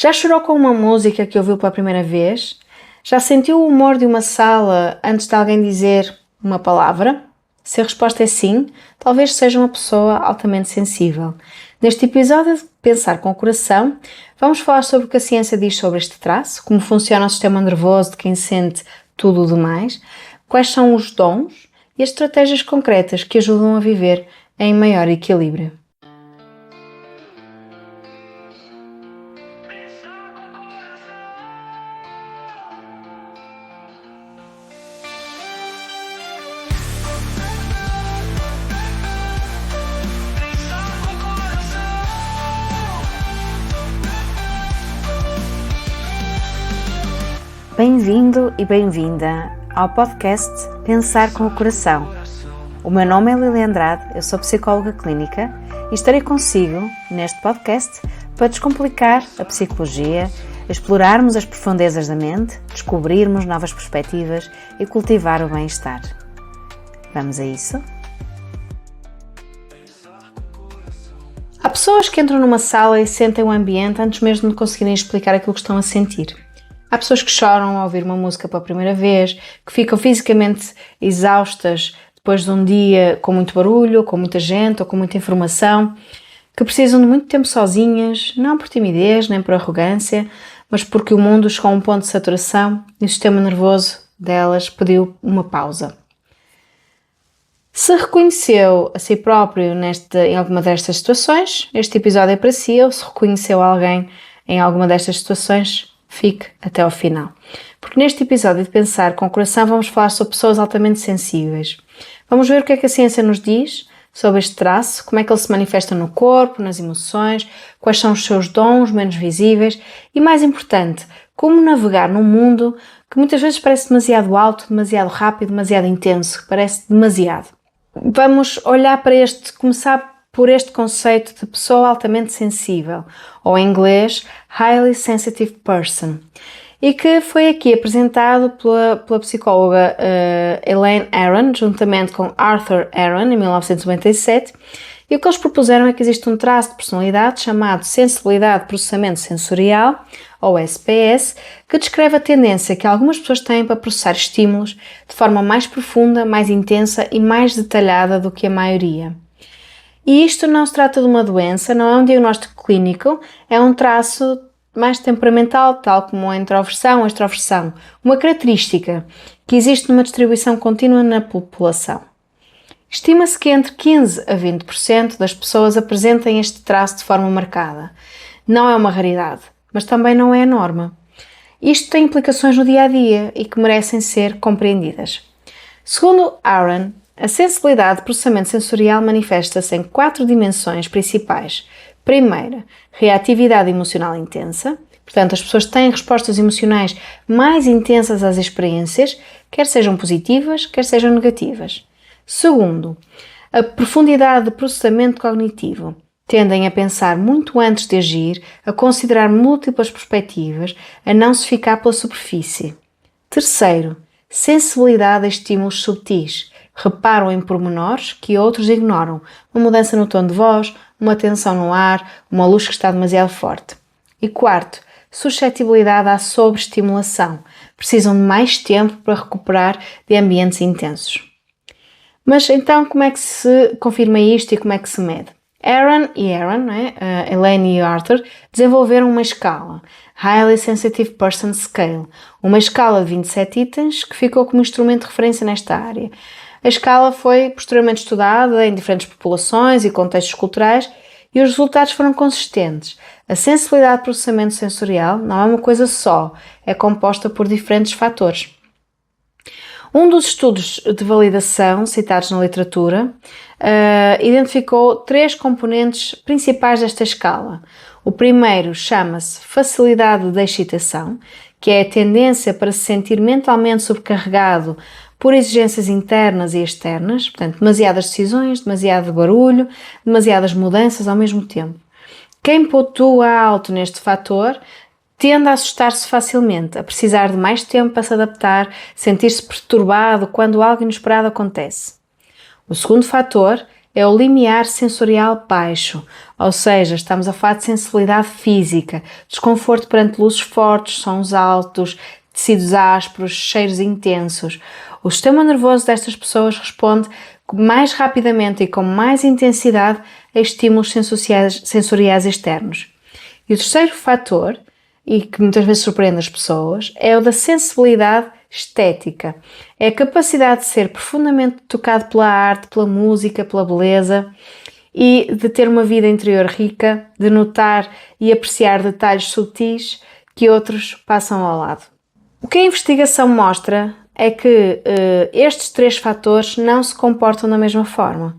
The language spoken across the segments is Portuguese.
Já chorou com uma música que ouviu pela primeira vez? Já sentiu o humor de uma sala antes de alguém dizer uma palavra? Se a resposta é sim, talvez seja uma pessoa altamente sensível. Neste episódio de Pensar com o Coração, vamos falar sobre o que a ciência diz sobre este traço, como funciona o sistema nervoso de quem sente tudo o demais, quais são os dons e as estratégias concretas que ajudam a viver em maior equilíbrio. Bem-vindo e bem-vinda ao podcast Pensar com o Coração. O meu nome é Lili Andrade, eu sou psicóloga clínica e estarei consigo neste podcast para descomplicar a psicologia, explorarmos as profundezas da mente, descobrirmos novas perspectivas e cultivar o bem-estar. Vamos a isso? Há pessoas que entram numa sala e sentem o ambiente antes mesmo de conseguirem explicar aquilo que estão a sentir. Há pessoas que choram ao ouvir uma música pela primeira vez, que ficam fisicamente exaustas depois de um dia com muito barulho, com muita gente ou com muita informação, que precisam de muito tempo sozinhas, não por timidez nem por arrogância, mas porque o mundo chegou a um ponto de saturação e o sistema nervoso delas pediu uma pausa. Se reconheceu a si próprio em alguma destas situações, este episódio é para si, ou se reconheceu alguém em alguma destas situações, fique até ao final. Porque neste episódio de Pensar com o Coração vamos falar sobre pessoas altamente sensíveis. Vamos ver o que é que a ciência nos diz sobre este traço, como é que ele se manifesta no corpo, nas emoções, quais são os seus dons menos visíveis e, mais importante, como navegar num mundo que muitas vezes parece demasiado alto, demasiado rápido, demasiado intenso, parece demasiado. Vamos olhar para começar por este conceito de pessoa altamente sensível, ou em inglês, Highly Sensitive Person, e que foi aqui apresentado pela psicóloga Elaine Aron, juntamente com Arthur Aron, em 1997, e o que eles propuseram é que existe um traço de personalidade chamado Sensibilidade de Processamento Sensorial, ou SPS, que descreve a tendência que algumas pessoas têm para processar estímulos de forma mais profunda, mais intensa e mais detalhada do que a maioria. E isto não se trata de uma doença, não é um diagnóstico clínico, é um traço mais temperamental, tal como a introversão, a extroversão, uma característica que existe numa distribuição contínua na população. Estima-se que entre 15% a 20% das pessoas apresentem este traço de forma marcada. Não é uma raridade, mas também não é a norma. Isto tem implicações no dia-a-dia e que merecem ser compreendidas. Segundo Aron, a sensibilidade de processamento sensorial manifesta-se em 4 dimensões principais. Primeira, reatividade emocional intensa. Portanto, as pessoas têm respostas emocionais mais intensas às experiências, quer sejam positivas, quer sejam negativas. Segundo, a profundidade de processamento cognitivo. Tendem a pensar muito antes de agir, a considerar múltiplas perspectivas, a não se ficar pela superfície. Terceiro, sensibilidade a estímulos subtis. Reparam em pormenores que outros ignoram, uma mudança no tom de voz, uma tensão no ar, uma luz que está demasiado forte. E quarto, suscetibilidade à sobreestimulação. Precisam de mais tempo para recuperar de ambientes intensos. Mas então como é que se confirma isto e como é que se mede? Aaron, Elaine e Arthur, desenvolveram uma escala, Highly Sensitive Person Scale, uma escala de 27 itens que ficou como instrumento de referência nesta área. A escala foi posteriormente estudada em diferentes populações e contextos culturais e os resultados foram consistentes. A sensibilidade de processamento sensorial não é uma coisa só, é composta por diferentes fatores. Um dos estudos de validação citados na literatura identificou 3 componentes principais desta escala. O primeiro chama-se facilidade de excitação, que é a tendência para se sentir mentalmente sobrecarregado por exigências internas e externas, portanto, demasiadas decisões, demasiado barulho, demasiadas mudanças ao mesmo tempo. Quem pontua alto neste fator tende a assustar-se facilmente, a precisar de mais tempo para se adaptar, sentir-se perturbado quando algo inesperado acontece. O segundo fator é o limiar sensorial baixo, ou seja, estamos a falar de sensibilidade física, desconforto perante luzes fortes, sons altos, tecidos ásperos, cheiros intensos. O sistema nervoso destas pessoas responde mais rapidamente e com mais intensidade a estímulos sensoriais externos. E o terceiro fator, e que muitas vezes surpreende as pessoas, é o da sensibilidade estética. É a capacidade de ser profundamente tocado pela arte, pela música, pela beleza e de ter uma vida interior rica, de notar e apreciar detalhes sutis que outros passam ao lado. O que a investigação mostra é que estes três fatores não se comportam da mesma forma.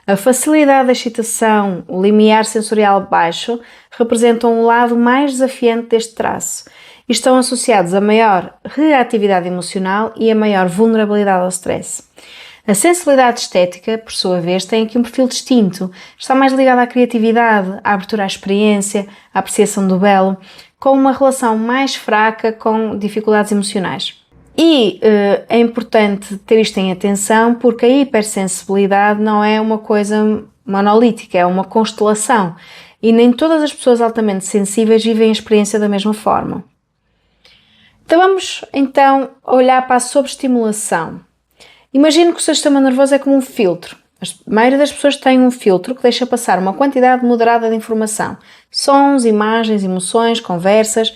A facilidade da excitação, o limiar sensorial baixo, representam um lado mais desafiante deste traço e estão associados a maior reatividade emocional e a maior vulnerabilidade ao stress. A sensibilidade estética, por sua vez, tem aqui um perfil distinto, está mais ligada à criatividade, à abertura à experiência, à apreciação do belo, com uma relação mais fraca com dificuldades emocionais. E é importante ter isto em atenção porque a hipersensibilidade não é uma coisa monolítica, é uma constelação e nem todas as pessoas altamente sensíveis vivem a experiência da mesma forma. Então vamos olhar para a sobreestimulação. Imagino que o seu sistema nervoso é como um filtro. A maioria das pessoas tem um filtro que deixa passar uma quantidade moderada de informação, sons, imagens, emoções, conversas.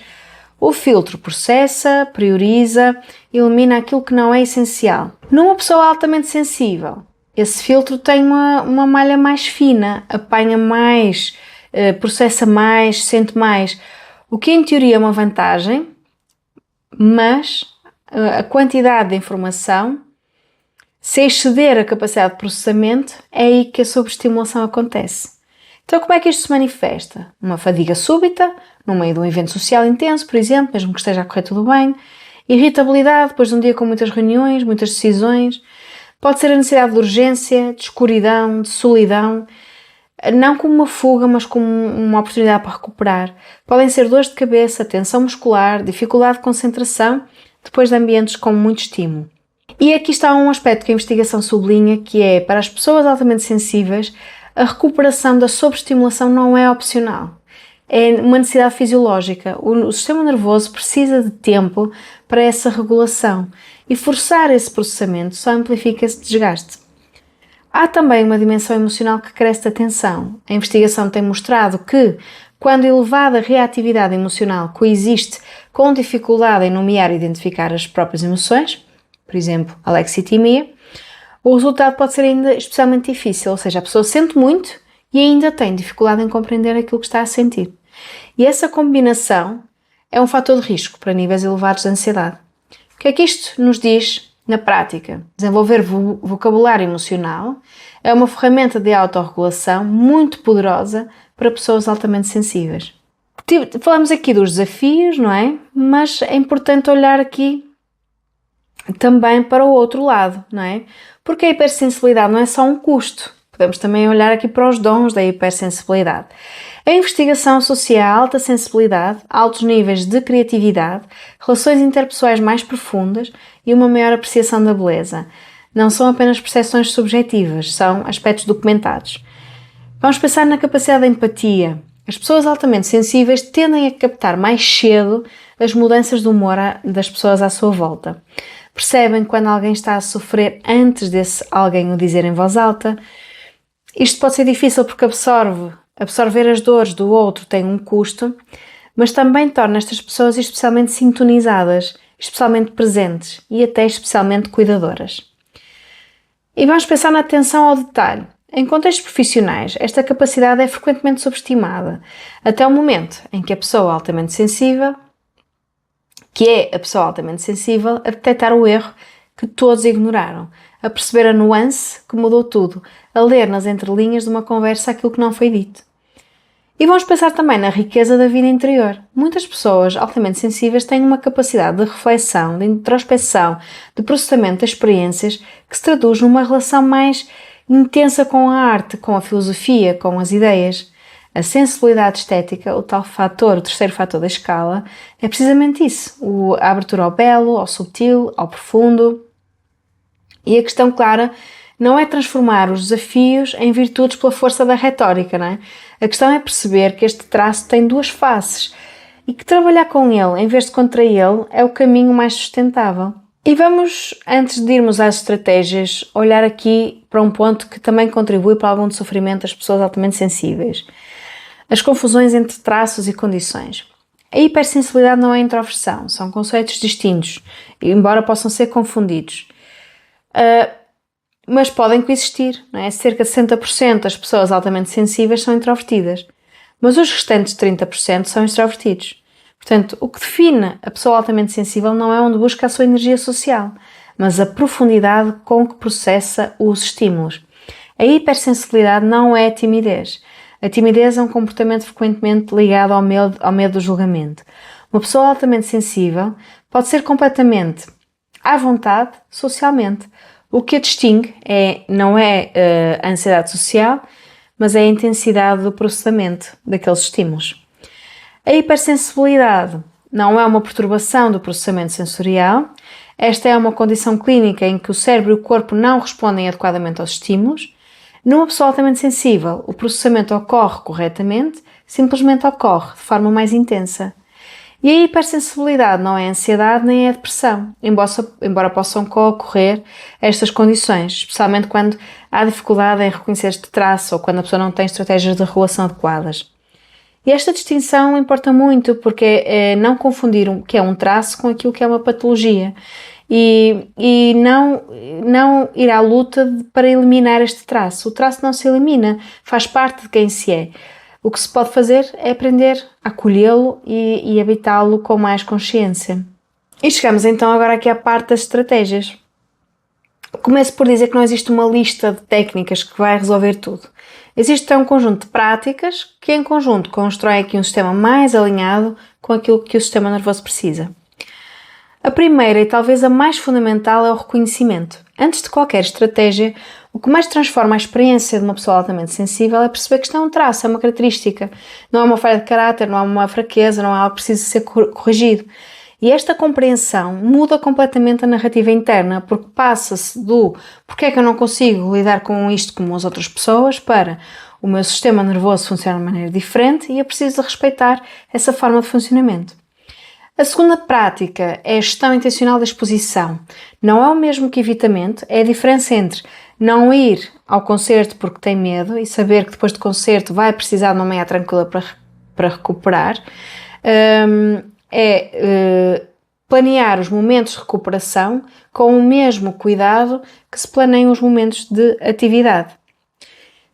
O filtro processa, prioriza, elimina aquilo que não é essencial. Numa pessoa altamente sensível, esse filtro tem uma malha mais fina, apanha mais, processa mais, sente mais, o que em teoria é uma vantagem, mas a quantidade de informação, se exceder a capacidade de processamento, é aí que a sobreestimulação acontece. Então, como é que isto se manifesta? Uma fadiga súbita, no meio de um evento social intenso, por exemplo, mesmo que esteja a correr tudo bem. Irritabilidade, depois de um dia com muitas reuniões, muitas decisões. Pode ser a necessidade de urgência, de escuridão, de solidão. Não como uma fuga, mas como uma oportunidade para recuperar. Podem ser dores de cabeça, tensão muscular, dificuldade de concentração, depois de ambientes com muito estímulo. E aqui está um aspecto que a investigação sublinha, que é, para as pessoas altamente sensíveis, a recuperação da sobreestimulação não é opcional. É uma necessidade fisiológica. O sistema nervoso precisa de tempo para essa regulação e forçar esse processamento só amplifica esse desgaste. Há também uma dimensão emocional que carece de atenção. A investigação tem mostrado que, quando elevada reatividade emocional coexiste com dificuldade em nomear e identificar as próprias emoções, por exemplo, alexitimia, o resultado pode ser ainda especialmente difícil, ou seja, a pessoa sente muito e ainda tem dificuldade em compreender aquilo que está a sentir. E essa combinação é um fator de risco para níveis elevados de ansiedade. O que é que isto nos diz na prática? Desenvolver vocabulário emocional é uma ferramenta de autorregulação muito poderosa para pessoas altamente sensíveis. Falamos aqui dos desafios, não é? Mas é importante olhar aqui também para o outro lado, não é? Porque a hipersensibilidade não é só um custo. Podemos também olhar aqui para os dons da hipersensibilidade. A investigação associa a alta sensibilidade, altos níveis de criatividade, relações interpessoais mais profundas e uma maior apreciação da beleza. Não são apenas percepções subjetivas, são aspectos documentados. Vamos pensar na capacidade de empatia. As pessoas altamente sensíveis tendem a captar mais cedo as mudanças de humor das pessoas à sua volta. Percebem quando alguém está a sofrer antes desse alguém o dizer em voz alta. Isto pode ser difícil porque absorver as dores do outro tem um custo, mas também torna estas pessoas especialmente sintonizadas, especialmente presentes e até especialmente cuidadoras. E vamos pensar na atenção ao detalhe. Em contextos profissionais, esta capacidade é frequentemente subestimada, até o momento em que a pessoa altamente sensível, a detectar o erro que todos ignoraram, a perceber a nuance que mudou tudo, a ler nas entrelinhas de uma conversa aquilo que não foi dito. E vamos pensar também na riqueza da vida interior. Muitas pessoas altamente sensíveis têm uma capacidade de reflexão, de introspeção, de processamento das experiências que se traduz numa relação mais intensa com a arte, com a filosofia, com as ideias. A sensibilidade estética, o terceiro fator da escala, é precisamente isso. A abertura ao belo, ao subtil, ao profundo. E a questão clara não é transformar os desafios em virtudes pela força da retórica, não é? A questão é perceber que este traço tem duas faces e que trabalhar com ele em vez de contra ele é o caminho mais sustentável. E vamos, antes de irmos às estratégias, olhar aqui para um ponto que também contribui para algum sofrimento das pessoas altamente sensíveis. As confusões entre traços e condições. A hipersensibilidade não é introversão, são conceitos distintos, embora possam ser confundidos. Mas podem coexistir, não é? Cerca de 60% das pessoas altamente sensíveis são introvertidas, mas os restantes 30% são extrovertidos. Portanto, o que define a pessoa altamente sensível não é onde busca a sua energia social, mas a profundidade com que processa os estímulos. A hipersensibilidade não é timidez. A timidez é um comportamento frequentemente ligado ao medo do julgamento. Uma pessoa altamente sensível pode ser completamente à vontade socialmente. O que a distingue não é a ansiedade social, mas é a intensidade do processamento daqueles estímulos. A hipersensibilidade não é uma perturbação do processamento sensorial. Esta é uma condição clínica em que o cérebro e o corpo não respondem adequadamente aos estímulos. Numa pessoa altamente sensível, o processamento ocorre corretamente, simplesmente ocorre de forma mais intensa. E a hipersensibilidade não é ansiedade nem é depressão, embora possam co-ocorrer estas condições, especialmente quando há dificuldade em reconhecer este traço ou quando a pessoa não tem estratégias de regulação adequadas. E esta distinção importa muito porque é não confundir o que é um traço com aquilo que é uma patologia e não ir à luta para eliminar este traço. O traço não se elimina, faz parte de quem se é. O que se pode fazer é aprender a acolhê-lo e habitá-lo com mais consciência. E chegamos então agora aqui à parte das estratégias. Começo por dizer que não existe uma lista de técnicas que vai resolver tudo. Existe um conjunto de práticas que em conjunto constroem aqui um sistema mais alinhado com aquilo que o sistema nervoso precisa. A primeira e talvez a mais fundamental é o reconhecimento. Antes de qualquer estratégia, o que mais transforma a experiência de uma pessoa altamente sensível é perceber que isto é um traço, é uma característica. Não é uma falha de caráter, não é uma fraqueza, não é algo que precisa ser corrigido. E esta compreensão muda completamente a narrativa interna, porque passa-se do porque é que eu não consigo lidar com isto como as outras pessoas, para o meu sistema nervoso funciona de maneira diferente e eu preciso respeitar essa forma de funcionamento. A segunda prática é a gestão intencional da exposição. Não é o mesmo que evitamento, é a diferença entre não ir ao concerto porque tem medo e saber que depois do concerto vai precisar de uma meia tranquila para recuperar. Planear os momentos de recuperação com o mesmo cuidado que se planeiam os momentos de atividade.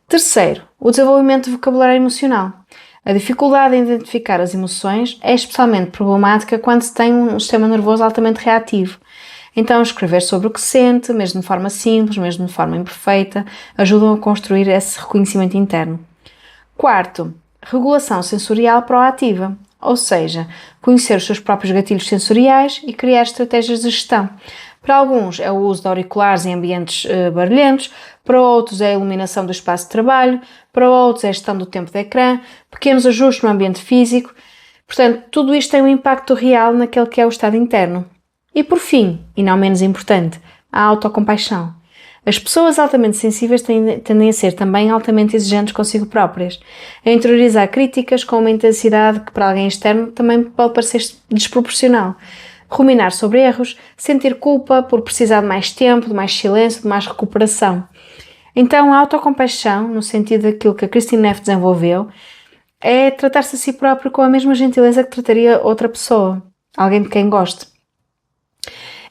Terceiro, o desenvolvimento de vocabulário emocional. A dificuldade em identificar as emoções é especialmente problemática quando se tem um sistema nervoso altamente reativo. Então, escrever sobre o que sente, mesmo de forma simples, mesmo de forma imperfeita, ajudam a construir esse reconhecimento interno. Quarto, regulação sensorial proativa. Ou seja, conhecer os seus próprios gatilhos sensoriais e criar estratégias de gestão. Para alguns é o uso de auriculares em ambientes barulhentos, para outros é a iluminação do espaço de trabalho, para outros é a gestão do tempo de ecrã, pequenos ajustes no ambiente físico. Portanto, tudo isto tem um impacto real naquele que é o estado interno. E por fim, e não menos importante, a autocompaixão. As pessoas altamente sensíveis tendem a ser também altamente exigentes consigo próprias, a interiorizar críticas com uma intensidade que para alguém externo também pode parecer desproporcional. Ruminar sobre erros, sentir culpa por precisar de mais tempo, de mais silêncio, de mais recuperação. Então, a autocompaixão, no sentido daquilo que a Kristin Neff desenvolveu, é tratar-se a si próprio com a mesma gentileza que trataria outra pessoa, alguém de quem goste.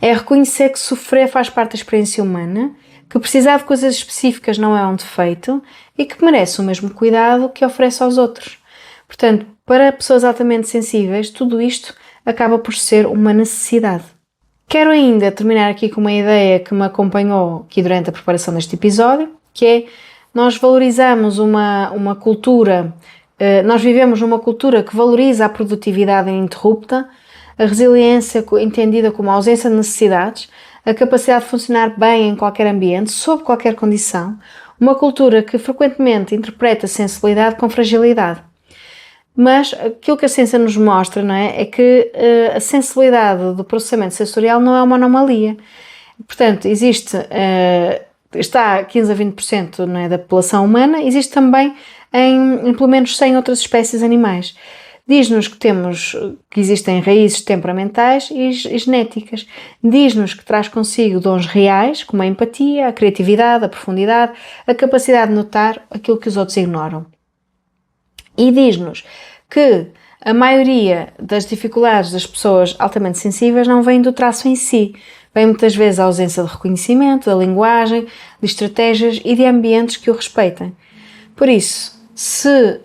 É reconhecer que sofrer faz parte da experiência humana, que precisar de coisas específicas não é um defeito e que merece o mesmo cuidado que oferece aos outros. Portanto, para pessoas altamente sensíveis, tudo isto acaba por ser uma necessidade. Quero ainda terminar aqui com uma ideia que me acompanhou aqui durante a preparação deste episódio, que é nós valorizamos uma cultura, nós vivemos numa cultura que valoriza a produtividade ininterrupta, a resiliência entendida como a ausência de necessidades, a capacidade de funcionar bem em qualquer ambiente, sob qualquer condição, uma cultura que frequentemente interpreta a sensibilidade com fragilidade. Mas aquilo que a ciência nos mostra, não é que a sensibilidade do processamento sensorial não é uma anomalia. Portanto, existe está 15 a 20%, não é, da população humana, existe também em pelo menos 100 outras espécies animais. Diz-nos que existem raízes temperamentais e genéticas. Diz-nos que traz consigo dons reais, como a empatia, a criatividade, a profundidade, a capacidade de notar aquilo que os outros ignoram. E diz-nos que a maioria das dificuldades das pessoas altamente sensíveis não vem do traço em si, vem muitas vezes a ausência de reconhecimento, da linguagem, de estratégias e de ambientes que o respeitem. Por isso, se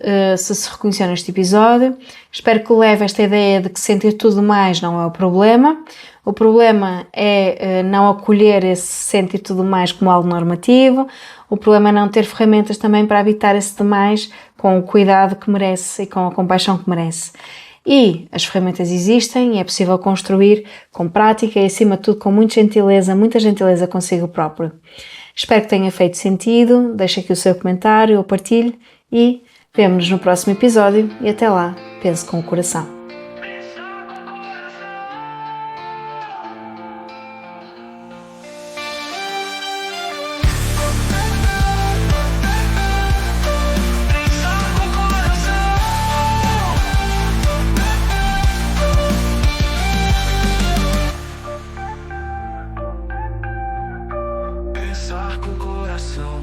reconhecer neste episódio, espero que leve esta ideia de que sentir tudo demais não é o problema é não acolher esse sentir tudo demais como algo normativo, o problema é não ter ferramentas também para evitar esse demais com o cuidado que merece e com a compaixão que merece. E as ferramentas existem e é possível construir com prática e acima de tudo com muita gentileza consigo próprio. Espero que tenha feito sentido, deixe aqui o seu comentário ou partilhe e vemo-nos no próximo episódio e até lá, pense com o coração. Pensar com o coração.